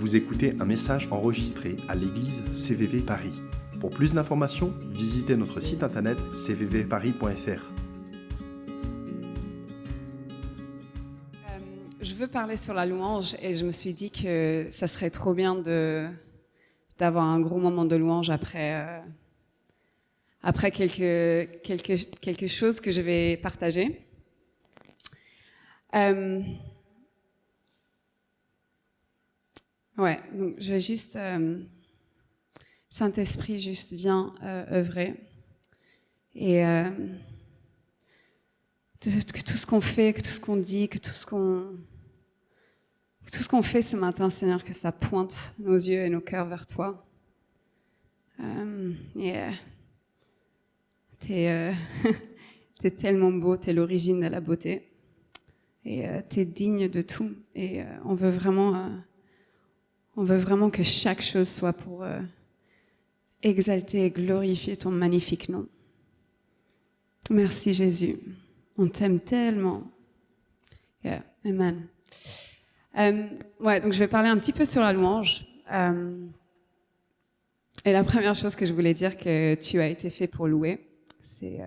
Vous écoutez un message enregistré à l'église CVV Paris. Pour plus d'informations, visitez notre site internet cvvparis.fr. Je veux parler sur la louange et je me suis dit que ça serait trop bien d'avoir un gros moment de louange après quelque chose que je vais partager. Donc je vais juste Saint-Esprit, juste viens œuvrer et que tout ce qu'on fait, que tout ce qu'on dit, que tout ce qu'on fait ce matin, Seigneur, que ça pointe nos yeux et nos cœurs vers toi. T'es tellement beau, t'es l'origine de la beauté et t'es digne de tout. Et on veut vraiment que chaque chose soit pour exalter et glorifier ton magnifique nom. Merci Jésus, on t'aime tellement. Amen. Donc je vais parler un petit peu sur la louange. Et la première chose que je voulais dire, que tu as été fait pour louer, c'est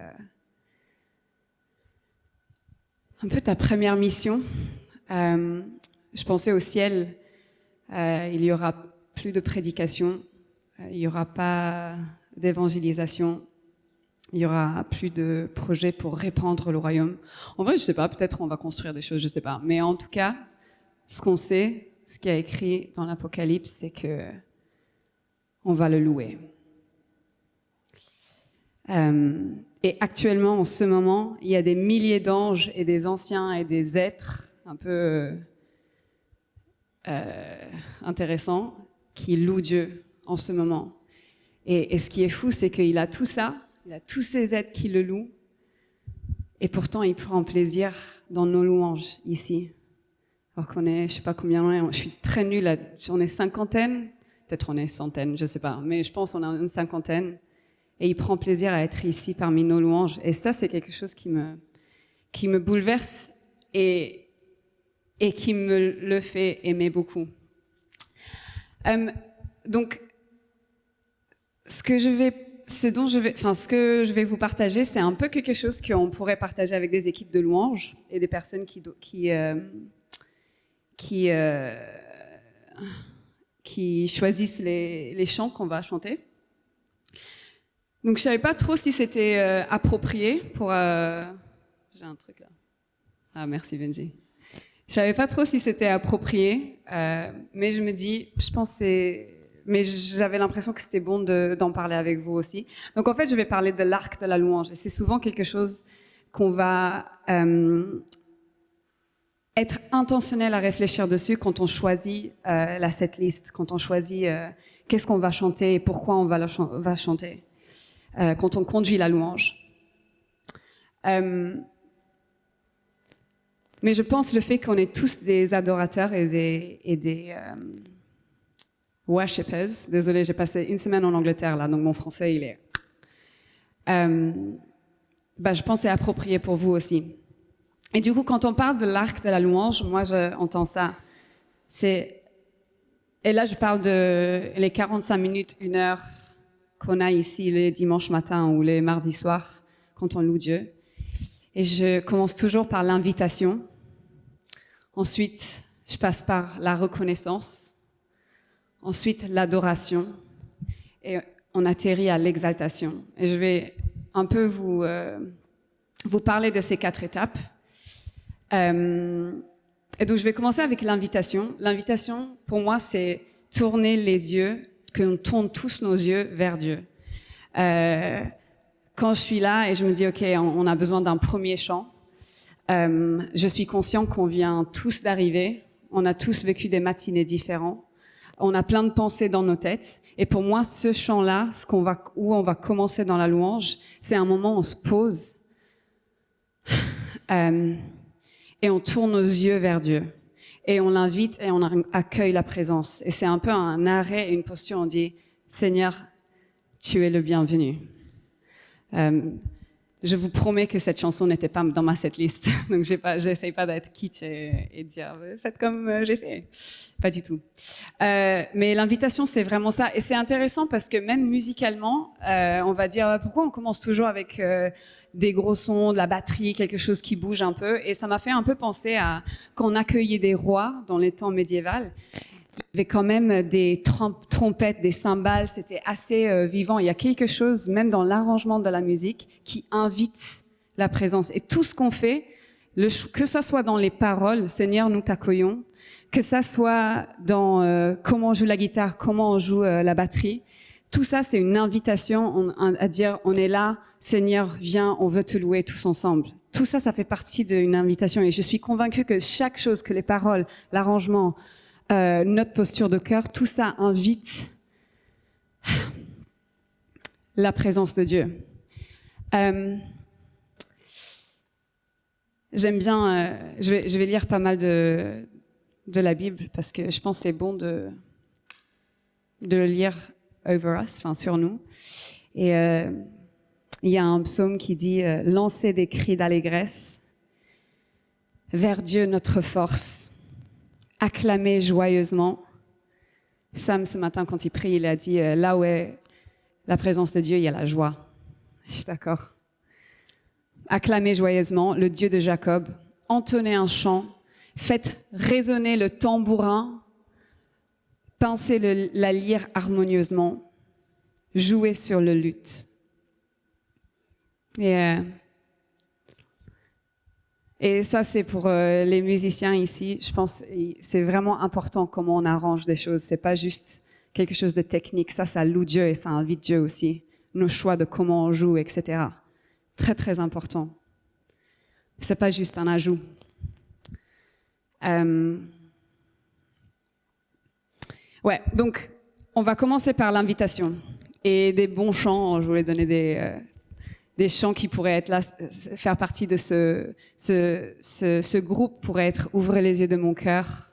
un peu ta première mission. Je pensais au ciel, il y aura plus de prédication, il y aura pas d'évangélisation, il y aura plus de projets pour répandre le royaume. En vrai, je sais pas, peut-être on va construire des choses, je sais pas. Mais en tout cas, ce qu'on sait, ce qui est écrit dans l'Apocalypse, c'est que on va le louer. Et actuellement, en ce moment, il y a des milliers d'anges et des anciens et des êtres un peu intéressants qui louent Dieu en ce moment. Et ce qui est fou, c'est qu'il a tout ça, il a tous ces êtres qui le louent, et pourtant il prend plaisir dans nos louanges ici. Alors qu'on est, je sais pas combien on est, je suis très nulle, on est cinquantaine, peut-être on est centaine, je sais pas, mais je pense qu'on a une cinquantaine, et il prend plaisir à être ici parmi nos louanges. Et ça, c'est quelque chose qui me bouleverse et qui me le fait aimer beaucoup. Donc, ce que je vais vous partager, c'est un peu quelque chose qu'on pourrait partager avec des équipes de louanges et des personnes qui choisissent les chants qu'on va chanter. Donc je savais pas trop si c'était approprié pour... J'ai un truc là. Ah merci Benji. Je savais pas trop si c'était approprié, mais je me dis, mais j'avais l'impression que c'était bon d'en parler avec vous aussi. Donc en fait, je vais parler de l'arc de la louange. Et c'est souvent quelque chose qu'on va être intentionnel à réfléchir dessus quand on choisit la setlist, quand on choisit qu'est-ce qu'on va chanter et pourquoi on va chanter, quand on conduit la louange. Mais je pense le fait qu'on est tous des adorateurs et des worshippers. Désolée, j'ai passé une semaine en Angleterre là, donc mon français il est. Je pense que c'est approprié pour vous aussi. Et du coup, quand on parle de l'arc de la louange, moi j'entends ça. Et là je parle de les 45 minutes, 1 heure qu'on a ici les dimanches matins ou les mardis soirs quand on loue Dieu. Et je commence toujours par l'invitation. Ensuite, je passe par la reconnaissance. Ensuite, l'adoration. Et on atterrit à l'exaltation. Et je vais un peu vous parler de ces 4 étapes. Et donc, je vais commencer avec l'invitation. L'invitation, pour moi, c'est tourner les yeux, qu'on tourne tous nos yeux vers Dieu. Quand je suis là et je me dis, OK, on a besoin d'un premier chant, je suis conscient qu'on vient tous d'arriver, on a tous vécu des matinées différents, on a plein de pensées dans nos têtes, et pour moi, ce chant-là, où on va commencer dans la louange, c'est un moment où on se pose et on tourne nos yeux vers Dieu, et on l'invite et on accueille la présence. Et c'est un peu un arrêt et une posture, on dit, Seigneur, tu es le bienvenu. Je vous promets que cette chanson n'était pas dans ma setlist, donc j'essaye pas d'être kitsch et dire faites comme j'ai fait. Pas du tout. Mais l'invitation, c'est vraiment ça, et c'est intéressant parce que même musicalement, on va dire pourquoi on commence toujours avec des gros sons, de la batterie, quelque chose qui bouge un peu, et ça m'a fait un peu penser à quand on accueillait des rois dans les temps médiévaux. Il y avait quand même des trompettes, des cymbales, c'était assez vivant. Il y a quelque chose, même dans l'arrangement de la musique, qui invite la présence. Et tout ce qu'on fait, que ça soit dans les paroles, Seigneur, nous t'accueillons, que ça soit dans comment on joue la guitare, comment on joue la batterie, tout ça, c'est une invitation à dire, on est là, Seigneur, viens, on veut te louer tous ensemble. Tout ça, ça fait partie d'une invitation. Et je suis convaincue que chaque chose, que les paroles, l'arrangement, notre posture de cœur, tout ça invite la présence de Dieu. J'aime bien, je vais lire pas mal de la Bible parce que je pense que c'est bon de le lire over us, enfin sur nous. Et il y a un psaume qui dit « Lancez des cris d'allégresse vers Dieu notre force. Acclamez joyeusement. » Sam, ce matin, quand il prie, il a dit là où est la présence de Dieu, il y a la joie. Je suis d'accord. Acclamez joyeusement le Dieu de Jacob. Entonnez un chant. Faites résonner le tambourin. Pincez la lyre harmonieusement. Jouez sur le luth. Et ça, c'est pour les musiciens ici. Je pense que c'est vraiment important comment on arrange des choses. C'est pas juste quelque chose de technique. Ça loue Dieu et ça invite Dieu aussi. Nos choix de comment on joue, etc. Très, très important. C'est pas juste un ajout. Ouais, donc on va commencer par l'invitation. Et des bons chants, je voulais donner des chants qui pourraient être là, faire partie de ce groupe, pourrait être « Ouvrez les yeux de mon cœur »,«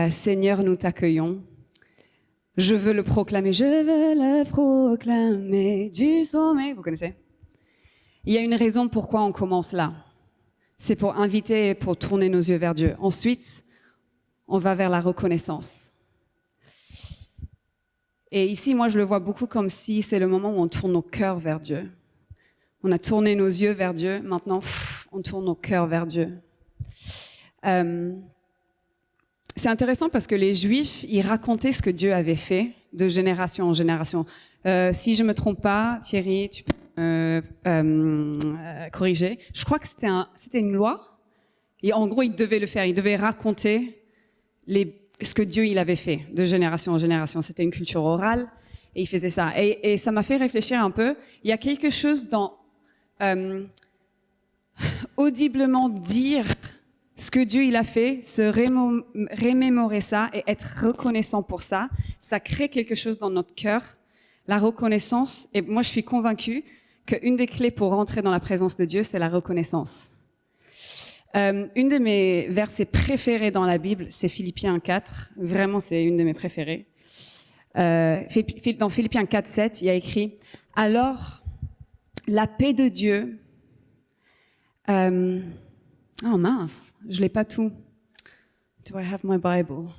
Seigneur, nous t'accueillons »,« Je veux le proclamer »,« Je veux le proclamer du sommet ». Vous connaissez? Il y a une raison pourquoi on commence là. C'est pour inviter, pour tourner nos yeux vers Dieu. Ensuite, on va vers la reconnaissance. Et ici, moi, je le vois beaucoup comme si c'est le moment où on tourne nos cœurs vers Dieu. On a tourné nos yeux vers Dieu, maintenant, on tourne nos cœurs vers Dieu. C'est intéressant parce que les Juifs, ils racontaient ce que Dieu avait fait de génération en génération. Si je me trompe pas, Thierry, tu peux corriger. Je crois que c'était une loi. Et en gros, ils devaient le faire. Ils devaient raconter ce que Dieu il avait fait de génération en génération. C'était une culture orale et ils faisaient ça. Et ça m'a fait réfléchir un peu. Il y a quelque chose dans audiblement dire ce que Dieu il a fait, se remémorer ça et être reconnaissant pour ça. Ça crée quelque chose dans notre cœur. La reconnaissance. Et moi, je suis convaincue qu'une des clés pour rentrer dans la présence de Dieu, c'est la reconnaissance. Une de mes versets préférés dans la Bible, c'est Philippiens 4. Vraiment, c'est une de mes préférées. Dans Philippiens 4, 7, il y a écrit « Alors, la paix de Dieu... » Oh mince, je l'ai pas tout. Do I have my Bible?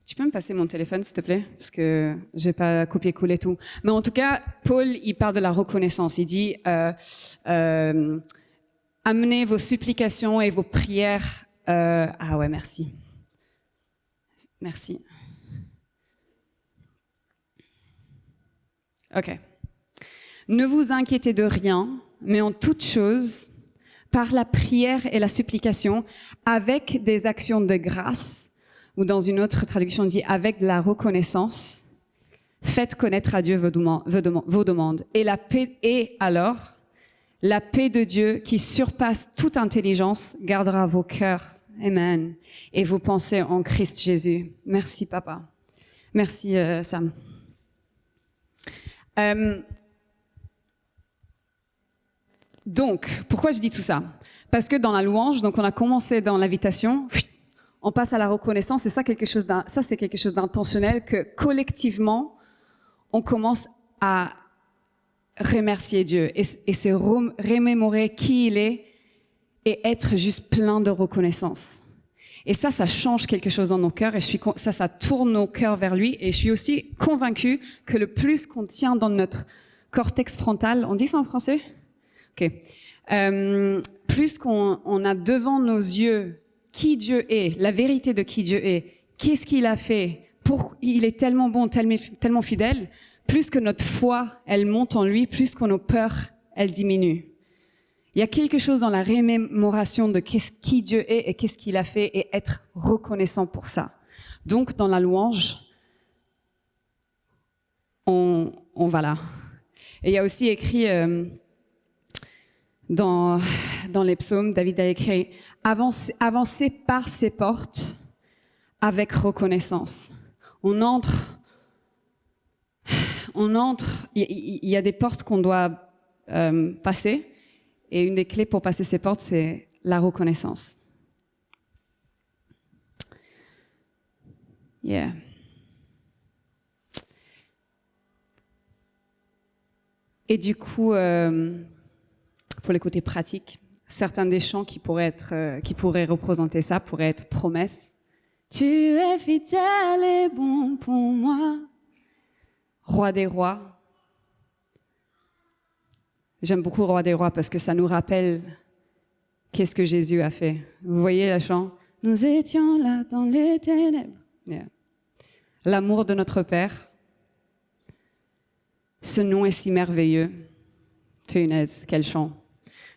Tu peux me passer mon téléphone, s'il te plaît? Parce que j'ai pas copié-collé tout. Mais en tout cas, Paul, il parle de la reconnaissance. Il dit... Amenez vos supplications et vos prières. Ah ouais, merci. Merci. Ok. Ne vous inquiétez de rien, mais en toute chose, par la prière et la supplication, avec des actions de grâce, ou dans une autre traduction, on dit avec de la reconnaissance, faites connaître à Dieu vos demandes. Et la paix, et alors, la paix de Dieu qui surpasse toute intelligence gardera vos cœurs, amen, et vos pensées en Christ Jésus. Merci papa. Merci Sam. Donc, pourquoi je dis tout ça? Parce que dans la louange, donc on a commencé dans l'invitation, on passe à la reconnaissance, et ça c'est quelque chose d'intentionnel que collectivement, on commence à remercier Dieu et se remémorer qui il est et être juste plein de reconnaissance. Et ça change quelque chose dans nos cœurs et ça tourne nos cœurs vers lui. Et je suis aussi convaincue que le plus qu'on tient dans notre cortex frontal, on dit ça en français? Ok. Plus qu'on a devant nos yeux qui Dieu est, la vérité de qui Dieu est, qu'est-ce qu'il a fait, il est tellement bon, tellement fidèle, plus que notre foi, elle monte en lui, plus que nos peurs, elles diminuent. Il y a quelque chose dans la remémoration de qui Dieu est et qu'est-ce qu'il a fait et être reconnaissant pour ça. Donc, dans la louange, on va là. Et il y a aussi écrit dans les psaumes, David a écrit « Avancez par ses portes avec reconnaissance ». On entre, il y a des portes qu'on doit passer, et une des clés pour passer ces portes, c'est la reconnaissance. Yeah. Et du coup, pour les côtés pratiques, certains des chants qui pourraient représenter ça pourraient être promesses. Tu es fidèle et bon pour moi. Roi des rois. J'aime beaucoup Roi des rois parce que ça nous rappelle qu'est-ce que Jésus a fait. Vous voyez le chant? Nous étions là dans les ténèbres. Yeah. L'amour de notre Père. Ce nom est si merveilleux. Punaise, quel chant.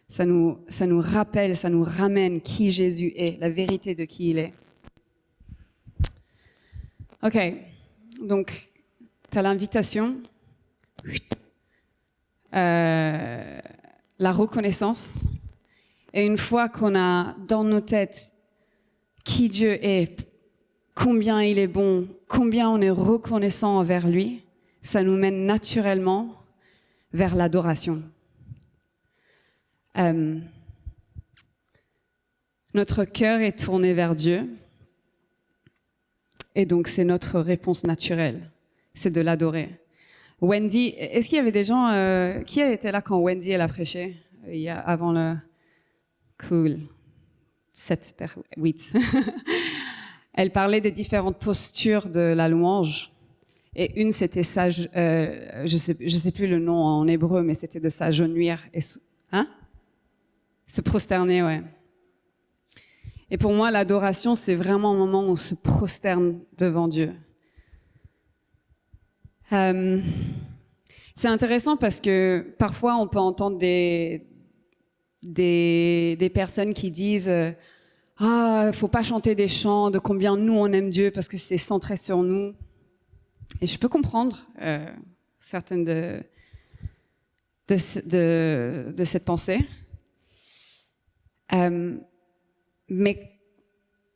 Ça nous rappelle, ça nous ramène qui Jésus est, la vérité de qui il est. Ok, donc tu as l'invitation, la reconnaissance, et une fois qu'on a dans nos têtes qui Dieu est, combien il est bon, combien on est reconnaissant envers lui, ça nous mène naturellement vers l'adoration. Notre cœur est tourné vers Dieu, et donc c'est notre réponse naturelle, c'est de l'adorer. Wendy, est-ce qu'il y avait des gens qui étaient là quand Wendy elle a prêché avant le cool 8 Elle parlait des différentes postures de la louange. Et une, c'était ça, je sais plus le nom en hébreu, mais c'était de s'agenouiller. Se prosterner, ouais. Et pour moi, l'adoration, c'est vraiment un moment où on se prosterne devant Dieu. C'est intéressant parce que parfois, on peut entendre des personnes qui disent faut pas chanter des chants de combien nous, on aime Dieu parce que c'est centré sur nous. Et je peux comprendre certaines de cette pensée. Mais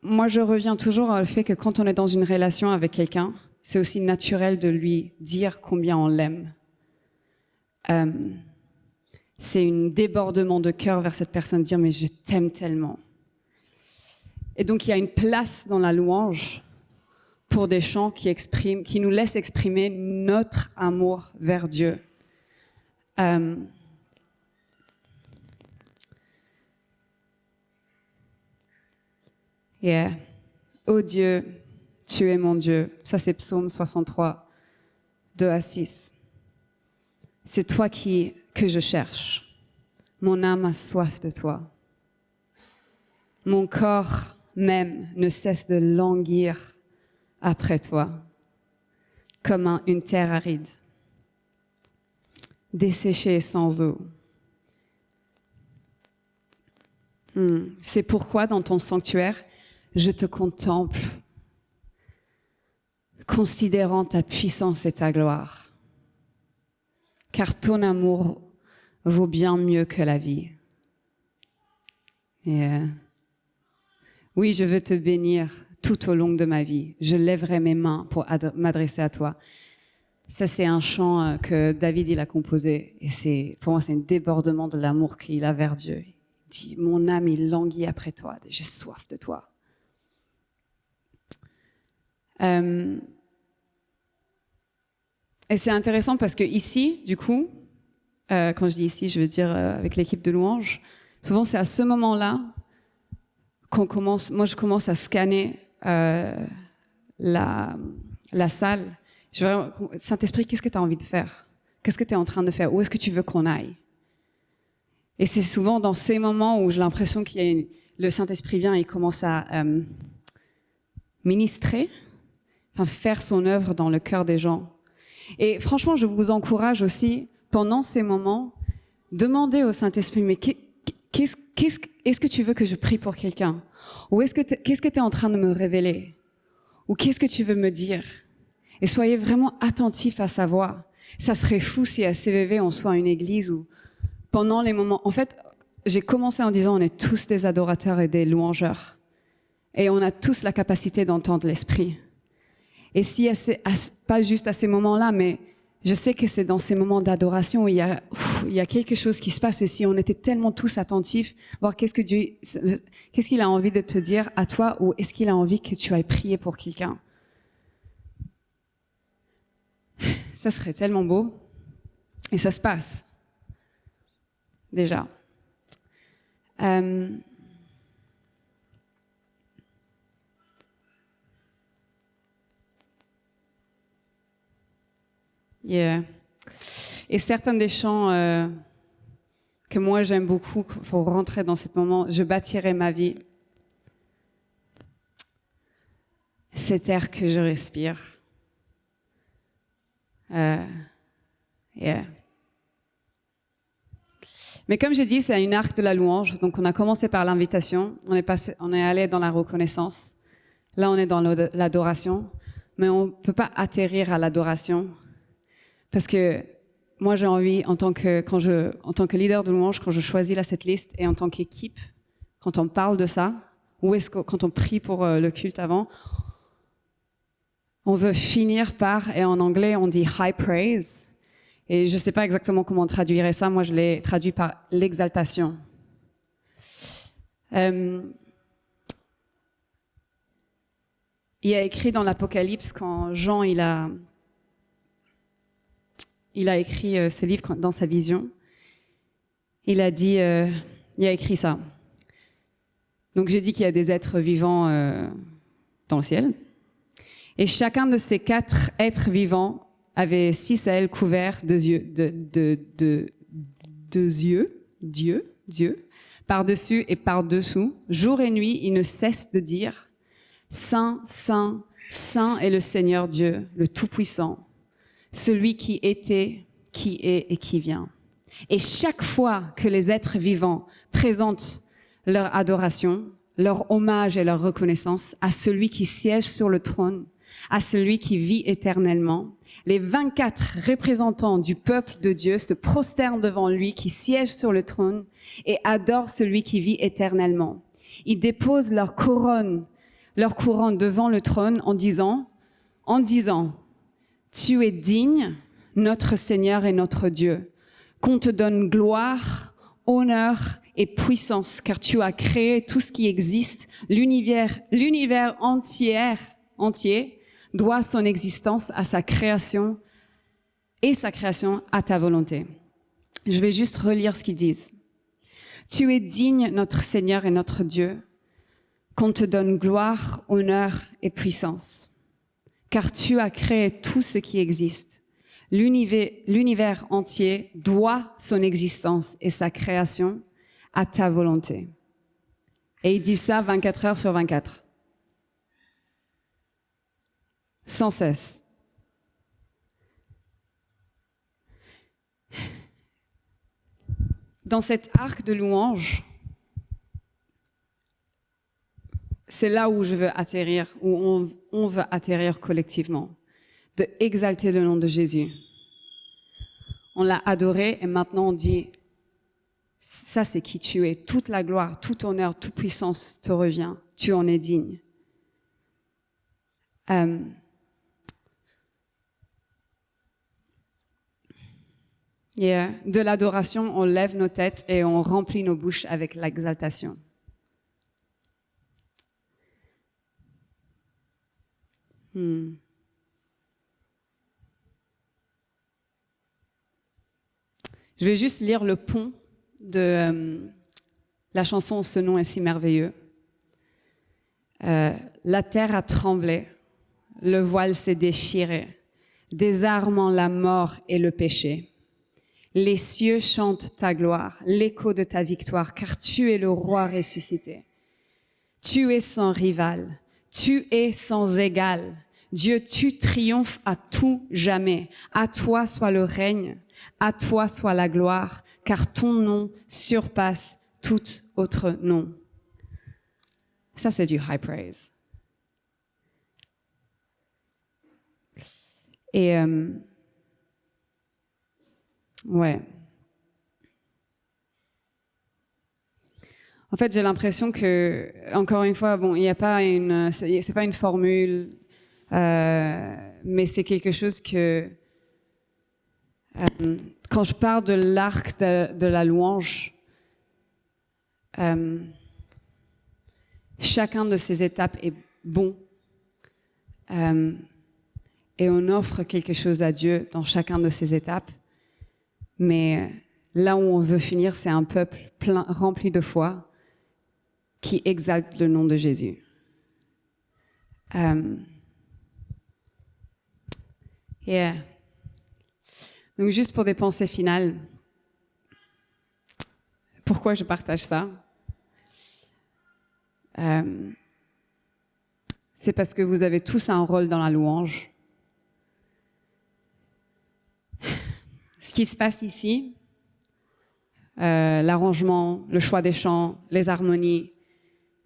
moi, je reviens toujours au fait que quand on est dans une relation avec quelqu'un, c'est aussi naturel de lui dire combien on l'aime. C'est un débordement de cœur vers cette personne, dire « mais je t'aime tellement ». Et donc, il y a une place dans la louange pour des chants qui nous laissent exprimer notre amour vers Dieu. Yeah. Oh Dieu, tu es mon Dieu. Ça, c'est Psaume 63, 2 à 6. C'est toi que je cherche. Mon âme a soif de toi. Mon corps même ne cesse de languir après toi, comme une terre aride, desséchée sans eau. C'est pourquoi dans ton sanctuaire, je te contemple, considérant ta puissance et ta gloire, car ton amour vaut bien mieux que la vie. Et oui, je veux te bénir tout au long de ma vie. Je lèverai mes mains pour m'adresser à toi. Ça, c'est un chant que David il a composé, et pour moi, c'est un débordement de l'amour qu'il a vers Dieu. Il dit, mon âme, il languit après toi, j'ai soif de toi. Et c'est intéressant parce que ici, du coup, quand je dis ici, je veux dire avec l'équipe de louange, souvent c'est à ce moment-là moi je commence à scanner la salle. Saint-Esprit, qu'est-ce que tu as envie de faire? Qu'est-ce que tu es en train de faire? Où est-ce que tu veux qu'on aille? Et c'est souvent dans ces moments où j'ai l'impression le Saint-Esprit vient et il commence à ministrer, faire son œuvre dans le cœur des gens. Et franchement, je vous encourage aussi, pendant ces moments, demandez au Saint-Esprit, mais est-ce que tu veux que je prie pour quelqu'un? Ou qu'est-ce que tu es en train de me révéler? Ou qu'est-ce que tu veux me dire? Et soyez vraiment attentifs à sa voix. Ça serait fou si à CVV, on soit une église où, pendant les moments... En fait, j'ai commencé en disant on est tous des adorateurs et des louangeurs. Et on a tous la capacité d'entendre l'Esprit. Et si pas juste à ces moments-là, mais je sais que c'est dans ces moments d'adoration où il y a quelque chose qui se passe. Et si on était tellement tous attentifs, voir qu'est-ce qu'il a envie de te dire à toi, ou est-ce qu'il a envie que tu ailles prier pour quelqu'un? Ça serait tellement beau. Et ça se passe. Déjà. Yeah. Et certains des chants que moi j'aime beaucoup pour rentrer dans ce moment, je bâtirai ma vie. Cet air que je respire. Yeah. Mais comme j'ai dit, c'est une arc de la louange. Donc on a commencé par l'invitation, on est allé dans la reconnaissance. Là, on est dans l'adoration, mais on peut pas atterrir à l'adoration parce que moi j'ai envie en tant que leader de louange, quand je choisis cette liste et en tant qu'équipe, quand on parle de ça, quand on prie pour le culte avant, on veut finir par, et en anglais on dit high praise. Et je ne sais pas exactement comment on traduirait ça. Moi, je l'ai traduit par l'exaltation. Il y a écrit dans l'Apocalypse, quand Jean il a écrit ce livre dans sa vision, il a écrit ça. Donc j'ai dit qu'il y a des êtres vivants dans le ciel. Et chacun de ces 4 êtres vivants avait 6 ailes couvertes de Dieu, par-dessus et par-dessous. Jour et nuit, ils ne cessent de dire « Saint, Saint, Saint est le Seigneur Dieu, le Tout-Puissant, celui qui était, qui est et qui vient. » Et chaque fois que les êtres vivants présentent leur adoration, leur hommage et leur reconnaissance à celui qui siège sur le trône, à celui qui vit éternellement, les 24 représentants du peuple de Dieu se prosternent devant lui qui siège sur le trône et adorent celui qui vit éternellement. Ils déposent leur couronne devant le trône en disant, « Tu es digne, notre Seigneur et notre Dieu, qu'on te donne gloire, honneur et puissance, car tu as créé tout ce qui existe, l'univers entier doit son existence à sa création et sa création à ta volonté. » Je vais juste relire ce qu'ils disent. « Tu es digne, notre Seigneur et notre Dieu, qu'on te donne gloire, honneur et puissance, car tu as créé tout ce qui existe. L'univers entier doit son existence et sa création à ta volonté. » Et il dit ça 24 heures sur 24. Sans cesse. Dans cet arc de louange, c'est là où je veux atterrir, où on veut atterrir collectivement, de exalter le nom de Jésus. On l'a adoré et maintenant on dit, ça c'est qui tu es, toute la gloire, tout honneur, toute puissance te revient, tu en es digne. De l'adoration, on lève nos têtes et on remplit nos bouches avec l'exaltation. Je vais juste lire le pont de la chanson « Ce nom est si merveilleux ». La terre a tremblé, le voile s'est déchiré, désarmant la mort et le péché. Les cieux chantent ta gloire, l'écho de ta victoire, car tu es le roi ressuscité. Tu es sans rival, tu es sans égal. Dieu, tu triomphes à tout jamais. À toi soit le règne, à toi soit la gloire, car ton nom surpasse tout autre nom. Ça, c'est du high praise. Et ouais. En fait, j'ai l'impression que, encore une fois, bon, il n'y a pas c'est pas une formule, mais c'est quelque chose que, quand je parle de l'arc de la louange, chacun de ces étapes est bon. Et on offre quelque chose à Dieu dans chacun de ces étapes. Mais là où on veut finir, c'est un peuple rempli de foi qui exalte le nom de Jésus. Donc juste pour des pensées finales, pourquoi je partage ça? C'est parce que vous avez tous un rôle dans la louange. Ce qui se passe ici, l'arrangement, le choix des chants, les harmonies,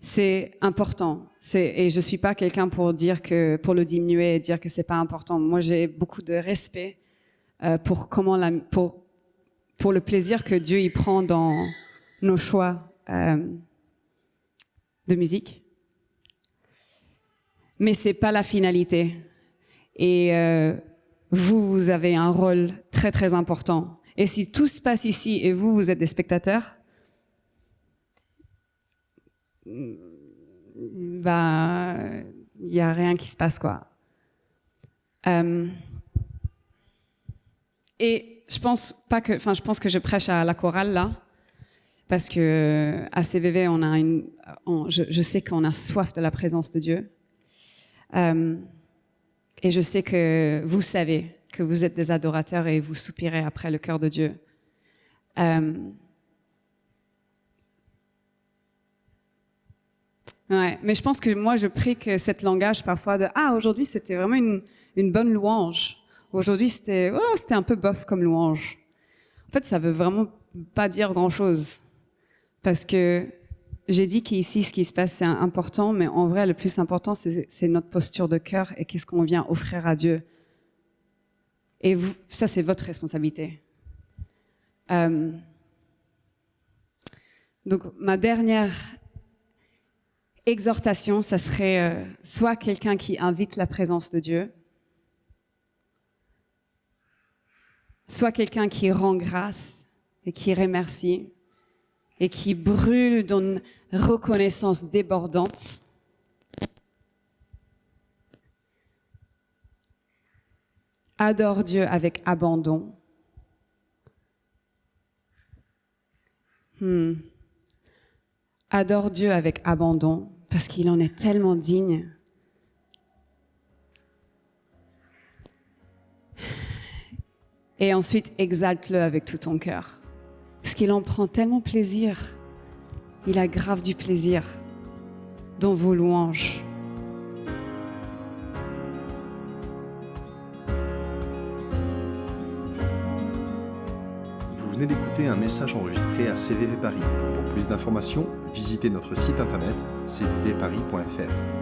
c'est important. Et je ne suis pas quelqu'un pour le diminuer et dire que c'est pas important. Moi, j'ai beaucoup de respect pour le plaisir que Dieu y prend dans nos choix de musique. Mais c'est pas la finalité. Et vous avez un rôle très très important. Et si tout se passe ici et vous êtes des spectateurs, bah, il y a rien qui se passe, quoi. Et je pense que je prêche à la chorale là, parce que à CVV je sais qu'on a soif de la présence de Dieu. Et je sais que vous savez que vous êtes des adorateurs et vous soupirez après le cœur de Dieu. Ouais, mais je pense que moi, je prie que cette langage parfois de « Ah, aujourd'hui, c'était vraiment une bonne louange. Aujourd'hui, c'était un peu bof comme louange. » En fait, ça veut vraiment pas dire grand-chose. Parce que j'ai dit qu'ici, ce qui se passe, c'est important, mais en vrai, le plus important, c'est notre posture de cœur et qu'est-ce qu'on vient offrir à Dieu. Et vous, ça, c'est votre responsabilité. Donc, ma dernière exhortation, ça serait soit quelqu'un qui invite la présence de Dieu, soit quelqu'un qui rend grâce et qui remercie, et qui brûle d'une reconnaissance débordante. Adore Dieu avec abandon. Adore Dieu avec abandon, parce qu'il en est tellement digne. Et ensuite, exalte-le avec tout ton cœur. Parce qu'il en prend tellement plaisir. Il a grave du plaisir dans vos louanges. Vous venez d'écouter un message enregistré à CVV Paris. Pour plus d'informations, visitez notre site internet cvvparis.fr.